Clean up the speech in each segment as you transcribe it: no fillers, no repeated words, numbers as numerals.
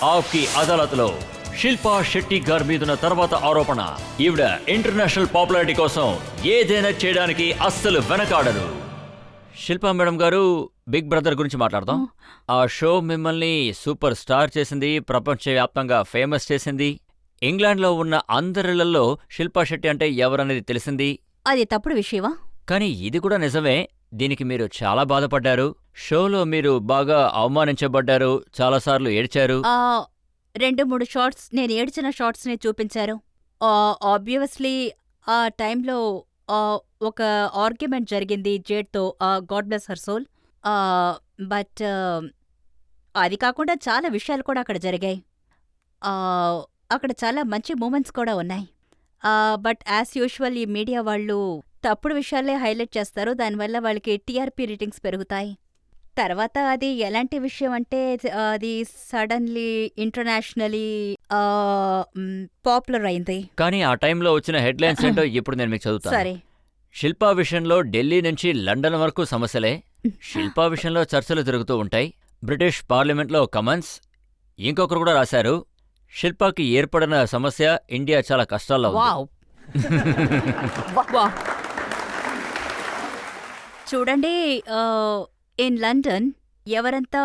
ఆప్కి అదాలత్లో శిల్పా శెట్టి గారి మీదున్న తర్వాత ఆరోపణ, ఈవిడ ఇంటర్నేషనల్ పాపులారిటీ కోసం ఏదైనా చేయడానికి అస్సలు వెనకాడరు. శిల్పా మేడం గారు, బిగ్ బ్రదర్ గురించి మాట్లాడదాం. ఆ షో మిమ్మల్ని సూపర్ స్టార్ చేసింది, ప్రపంచవ్యాప్తంగా ఫేమస్ చేసింది. ఇంగ్లాండ్లో ఉన్న అందరిళ్లలో శిల్పా శెట్టి అంటే ఎవరనేది తెలిసింది. అది తప్పుడు విషయమా? కానీ ఇది కూడా నిజమే. దీనికి మీరు చాలా బాధపడ్డారు. షోలో మీరు బాగా అవమానించబడ్డారు, చాలాసార్లు ఏడ్చారు. 2-3 షార్ట్స్ నేను ఏడ్చిన షార్ట్స్ని చూపించారు. ఆబ్వియస్లీ ఆ టైంలో ఒక ఆర్గ్యుమెంట్ జరిగింది జేడ్తో, God bless her soul. But అది కాకుండా చాలా విషయాలు కూడా అక్కడ జరిగాయి. అక్కడ చాలా మంచి మూమెంట్స్ కూడా ఉన్నాయి. బట్ యాజ్ యూజువల్ ఈ మీడియా వాళ్ళు తప్పుడు విషయాలే హైలైట్ చేస్తారు. దానివల్ల వాళ్ళకి టీఆర్పీ రేటింగ్స్ పెరుగుతాయి. తర్వాత అది ఎలాంటి విషయం అంటే అది సడన్లీ ఇంటర్నేషనలీ పాపులర్ అయింది. కానీ ఆ టైంలో వచ్చిన హెడ్లైన్స్ ఏంటో ఇప్పుడు నేను మీకు చదువుతాను. సరే. శిల్పా విషయంలో ఢిల్లీ నుంచి లండన్ వరకు సమస్యలే. శిల్పా విషయంలో చర్చలు జరుగుతూ ఉంటాయి. బ్రిటిష్ పార్లమెంట్లో కమన్స్. ఇంకొకరు కూడా రాశారు, శిల్పాకి ఏర్పడిన సమస్య ఇండియా చాలా కష్టాల్లో ఉంది. వావ్. చూడండి, ఇన్ లండన్ ఎవరంతా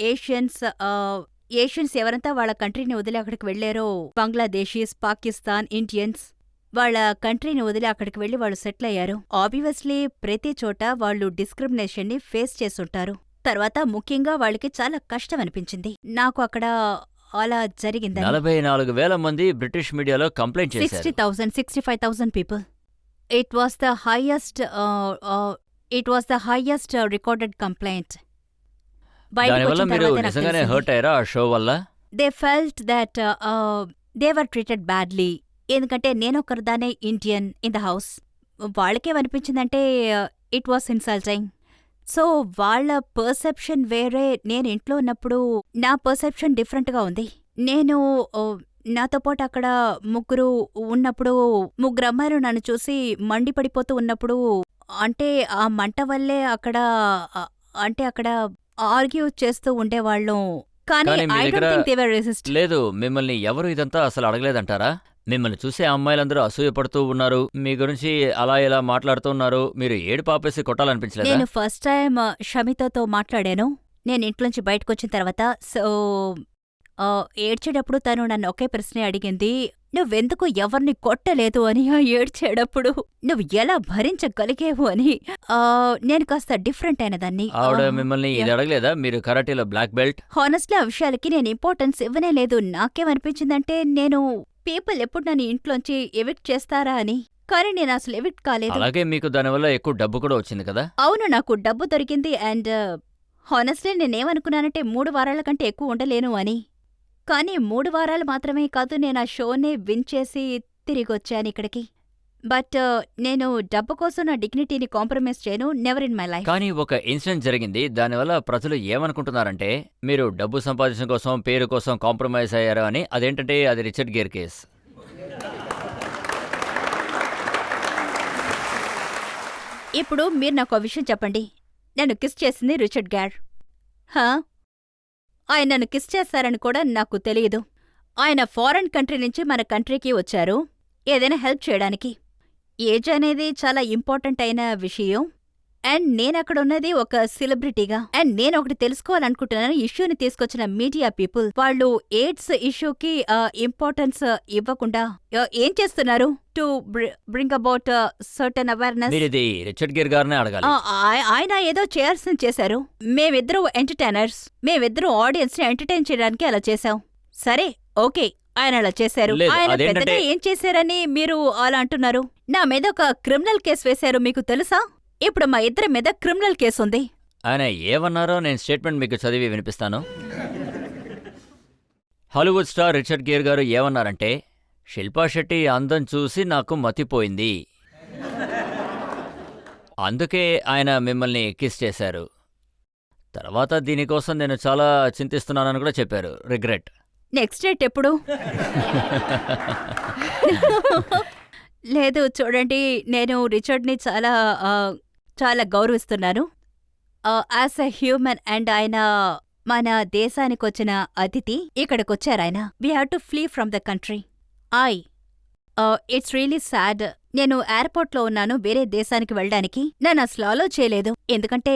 ఏషియన్స్ ఎవరంతా వాళ్ళ కంట్రీని వదిలి అక్కడికి వెళ్లారో, బంగ్లాదేశీస్, పాకిస్తాన్, ఇండియన్స్ వాళ్ళ కంట్రీని వదిలి అక్కడికి వెళ్లి వాళ్ళు సెటిల్ అయ్యారు. ఆబ్వియస్లీ ప్రతి చోట వాళ్ళు డిస్క్రిమినేషన్ ని ఫేస్ చేసుంటారు. తర్వాత ముఖ్యంగా వాళ్ళకి చాలా కష్టం అనిపించింది. నాకు అక్కడ అలా జరిగిందని. 44,000 మంది బ్రిటిష్ మీడియాలో కంప్లైంట్ చేశారు. 60,000, 65,000 people. It was the highest recorded complaint. దానివల్ల మీరు నిజంగానే హర్ట్ అయ్యారా ఆ షో వల్ల? They felt that they were treated badly. ఎందుకంటే నేనొక్కరిదానే ఇండియన్ ఇన్ ద హౌస్. వాళ్ళకేమనిపించిందంటే ఇట్ వాస్ ఇన్సల్టింగ్. సో వాళ్ళ పర్సెప్షన్ వేరే, నేను ఇంట్లో ఉన్నప్పుడు నా పర్సెప్షన్ డిఫరెంట్గా ఉంది. నేను నాతో పాటు అక్కడ ముగ్గురు ఉన్నప్పుడు, ముగ్గురు అమ్మాయిలు నన్ను చూసి మండిపడిపోతూ ఉన్నప్పుడు, అంటే ఆ మంట వల్లే అక్కడ ఆర్గ్యూ చేస్తూ ఉండేవాళ్ళం. కానీ I don't think they were resist. లేదు, మిమ్మల్ని ఎవరు ఇదంతా అసలు అడగలేదంటారా? మిమ్మల్ని చూసే అమ్మాయిలందరూ అసూయపడుతూ ఉన్నారు, మీ గురించి అలా ఇలా మాట్లాడుతున్నారు. మీరు ఏడు పాపేసి కొట్టాలనిపించలేదా? నేను ఫస్ట్ టైం షమితతో మాట్లాడాను నేను ఇంట్లోంచి బయటకొచ్చిన తర్వాత. సో ఏడ్చేటప్పుడు తను నన్ను ఒకే ప్రశ్నే అడిగింది, నువ్వెందుకు ఎవరిని కొట్టలేదు అని. ఏడ్చేటప్పుడు నువ్వు ఎలా భరించగలిగేవు అని. నేను కాస్త డిఫరెంట్ అయిన దాన్ని. ఆవిడ మిమ్మల్ని ఇది అడగలేదా, మీరు కరాటీలో బ్లాక్ బెల్ట్? హానెస్ట్లీ ఆ విషయాలకి నేను ఇంపార్టెన్స్ ఇవ్వనే లేదు. నాకేమనిపించిందంటే నేను పీపుల్ ఎప్పుడు నన్ను ఇంట్లోంచి ఎవిక్ట్ చేస్తారా అని. కానీ నేను అసలు ఎవిక్ట్ కాలేదు. అలాగే మీకు దానివల్ల ఎక్కువ డబ్బు కూడా వచ్చింది కదా? అవును, నాకు డబ్బు దొరికింది. అండ్ హానెస్ట్లీ నేనేమనుకున్నానంటే 3 వారాల కంటే ఎక్కువ ఉండలేను అని. కానీ 3 వారాలు మాత్రమే కాదు, నేను ఆ షోనే విన్ చేసి తిరిగొచ్చాను ఇక్కడికి. బట్ నేను డబ్బు కోసం నా డిగ్నిటీని కాంప్రమైజ్ చేయను, నెవర్ ఇన్ మై లైఫ్. కానీ ఒక ఇన్సిడెంట్ జరిగింది, దానివల్ల ప్రజలు ఏమనుకుంటున్నారంటే మీరు డబ్బు సంపాదించడం కోసం, పేరు కోసం కాంప్రమైజ్ అయ్యారు అని. అదేంటంటే అది రిచర్డ్ గేర్ కేస్. ఇప్పుడు మీరు నాకు ఒక విషయం చెప్పండి. నన్ను కిస్ చేసింది రిచర్డ్ గేర్. ఆయన నన్ను కిస్ చేస్తారని కూడా నాకు తెలియదు. ఆయన ఫారెన్ కంట్రీ నుంచి మన కంట్రీకి వచ్చారు ఏదైనా హెల్ప్ చేయడానికి. ఏజ్ అనేది చాలా ఇంపార్టెంట్ అయిన విషయం. అండ్ నేనక్కడున్నది ఒక సెలబ్రిటీగా. అండ్ నేనొకటి తెలుసుకోవాలనుకుంటున్నాను, ఇష్యూని తీసుకొచ్చిన మీడియా పీపుల్ వాళ్ళు ఎయిడ్స్ ఇష్యూకి ఇంపార్టెన్స్ ఇవ్వకుండా ఏం చేస్తున్నారు to bring about certain awareness? Richard Gere గారినే అడగాలి. ఆయన ఏదో చేయాల్సింది చేశారు. మేమిద్దరు ఎంటర్టైనర్స్, మేమిద్దరు ఆడియన్స్ ని ఎంటర్టైన్ చేయడానికి అలా చేశాం. సరే, ఓకే, ఆయన అలా చేశారు. ఆయన పెద్దగా ఏం చేశారని మీరు అలా అంటున్నారు? నా మీద ఒక క్రిమినల్ కేసు వేశారు, మీకు తెలుసా? ఇప్పుడు మా ఇద్దరి మీద క్రిమినల్ కేసు ఉంది. ఆయన ఏమన్నారో నేను స్టేట్మెంట్ మీకు చదివి వినిపిస్తాను. హాలీవుడ్ స్టార్ రిచర్డ్ గేర్ గారు ఏమన్నారంటే, శిల్పా శెట్టి అందం చూసి నాకు మతిపోయింది, అందుకే ఆయన మిమ్మల్ని కిస్ చేశారు. తర్వాత దీనికోసం నేను చాలా చింతిస్తున్నానని కూడా చెప్పారు. రిగ్రెట్. నెక్స్ట్ డేట్ ఎప్పుడు? లేదు, చూడండి, నేను రిచర్డ్ని చాలా గౌరవిస్తున్నాను యాజ్ ఎ హ్యూమన్. అండ్ ఆయన మన దేశానికొచ్చిన అతిథి ఇక్కడికొచ్చారాయన. We have to flee from the country. It's really sad. నేను ఎయిర్పోర్ట్లో ఉన్నాను వేరే దేశానికి వెళ్ళడానికి. నన్ను అసలు అలో చేయలేదు, ఎందుకంటే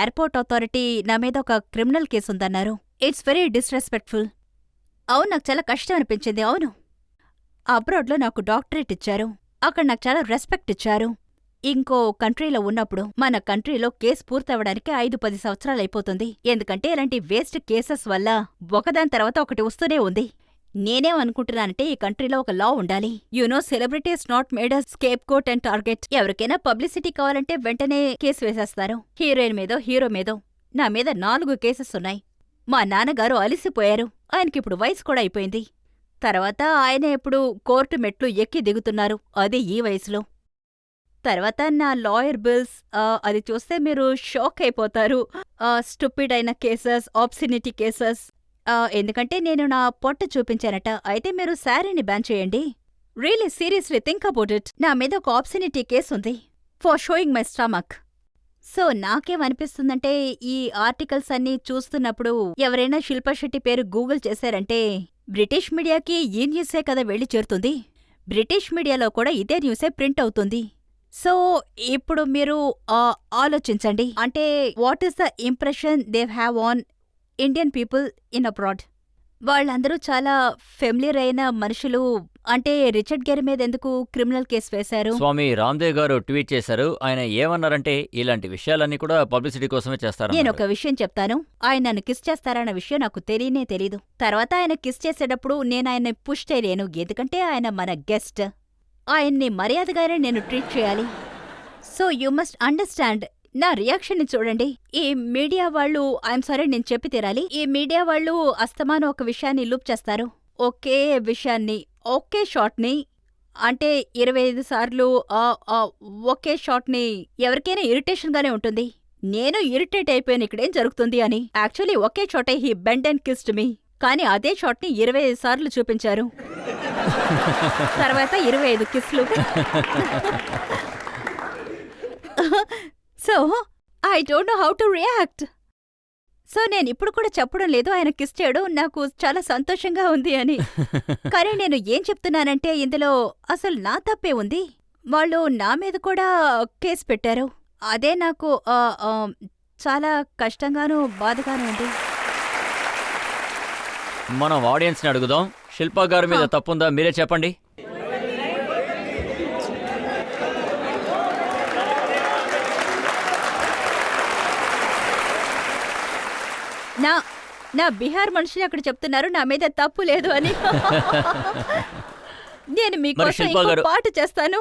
ఎయిర్పోర్ట్ అథారిటీ నా మీద ఒక క్రిమినల్ కేసు ఉందన్నారు. It's very disrespectful. అవును, నాకు చాలా కష్టం అనిపించింది. అవును, అబ్రాడ్లో నాకు డాక్టరేట్ ఇచ్చారు, అక్కడ నాకు చాలా రెస్పెక్ట్ ఇచ్చారు. ఇంకో కంట్రీలో ఉన్నప్పుడు మన కంట్రీలో కేసు పూర్తవడానికి 5-10 సంవత్సరాలైపోతుంది, ఎందుకంటే ఇలాంటి వేస్ట్ కేసెస్ వల్ల ఒకదాని తర్వాత ఒకటి వస్తూనే ఉంది. నేనేమనుకుంటున్నానంటే ఈ కంట్రీలో ఒక లా ఉండాలి. Celebrities not made a scapegoat and target. ఎవరికైనా పబ్లిసిటీ కావాలంటే వెంటనే కేసు వేసేస్తారు, హీరోయిన్ మీదో హీరో మీదో. నా మీద 4 కేసెస్ ఉన్నాయి. మా నాన్నగారు అలిసిపోయారు, ఆయనకిప్పుడు వయసు కూడా అయిపోయింది. తర్వాత ఆయన ఎప్పుడు కోర్టు మెట్లు ఎక్కి దిగుతున్నారు, అది ఈ వయసులో. తర్వాత నా లాయర్ బిల్స్, అది చూస్తే మీరు షాక్ అయిపోతారు. స్టూపిడ్ అయిన కేసెస్, ఆబ్సినిటీ కేసెస్. ఎందుకంటే నేను నా పొట్ట చూపించానట, అయితే మీరు శారీని బ్యాన్ చేయండి. Really seriously think about it. నా మీద ఒక ఆబ్సినిటీ కేసు ఉంది for showing my stomach. So నాకేమనిపిస్తుందంటే ఈ ఆర్టికల్స్ అన్నీ చూస్తున్నప్పుడు ఎవరైనా శిల్పా శెట్టి పేరు గూగుల్ చేశారంటే బ్రిటిష్ మీడియాకి ఈ న్యూసే కదా వెళ్ళి చేరుతుంది. బ్రిటిష్ మీడియాలో కూడా ఇదే న్యూసే ప్రింట్ అవుతుంది. సో ఇప్పుడు మీరు ఆలోచించండి, అంటే what is the impression they have on Indian people in abroad. వాళ్ళందరూ చాలా ఫెమిలియర్ అయిన మనుషులు. అంటే రిచర్డ్ గేర్ మీద ఎందుకు క్రిమినల్ కేసు వేశారు? స్వామి రామ్దేవ్ గారు ట్వీట్ చేశారు. ఆయన ఏమన్నారంటే ఇలాంటి విషయాలన్నీ కూడా పబ్లిసిటీ కోసమే చేస్తారు. నేను ఒక విషయం చెప్తాను, ఆయన నన్ను కిస్ చేస్తారన్న విషయం నాకు తెలియనే తెలీదు. తర్వాత ఆయన కిస్ చేసేటప్పుడు నేను ఆయన్ని పుష్ చేయలేను, ఎందుకంటే ఆయన మన గెస్ట్. ఆయన్ని మర్యాదగానే నేను ట్రీట్ చేయాలి. So you must understand. నా రియాక్షన్ని చూడండి. ఈ మీడియా వాళ్ళు, ఐఎమ్ సారీ నేను చెప్పి తీరాలి, ఈ మీడియా వాళ్ళు అస్తమానం ఒక విషయాన్ని లూప్ చేస్తారు. ఒకే విషయాన్ని, ఒకే షాట్ని, అంటే 25 సార్లు ఒకే షాట్ని. ఎవరికైనా ఇరిటేషన్గానే ఉంటుంది. నేను ఇరిటేట్ అయిపోయాను ఇక్కడేం జరుగుతుంది అని. యాక్చువల్లీ ఒకే షాటే he bend and kissed me, కానీ అదే షాట్ని 25 సార్లు చూపించారు. తర్వాత 25 కిస్లు. So I don't know how to react. So నేనిప్పుడు కూడా చెప్పడం లేదు ఆయన కిస్ చేయడం నాకు చాలా సంతోషంగా ఉంది అని. కానీ నేను ఏం చెప్తున్నానంటే ఇందులో అసలు నా తప్పే ఉంది. వాళ్ళు నా మీద కూడా కేసు పెట్టారు. అదే నాకు చాలా కష్టంగానూ బాధగానూ ఉంది. మనం ఆడియన్స్ని అడుగుదాం, శిల్పా గారి మీద తప్పుందా మీరే చెప్పండి. నా బీహార్ మనుషులు అక్కడ చెప్తున్నారు నా మీద తప్పు లేదు అని. నేను మీకోసం ఇంకో పాట చేస్తాను.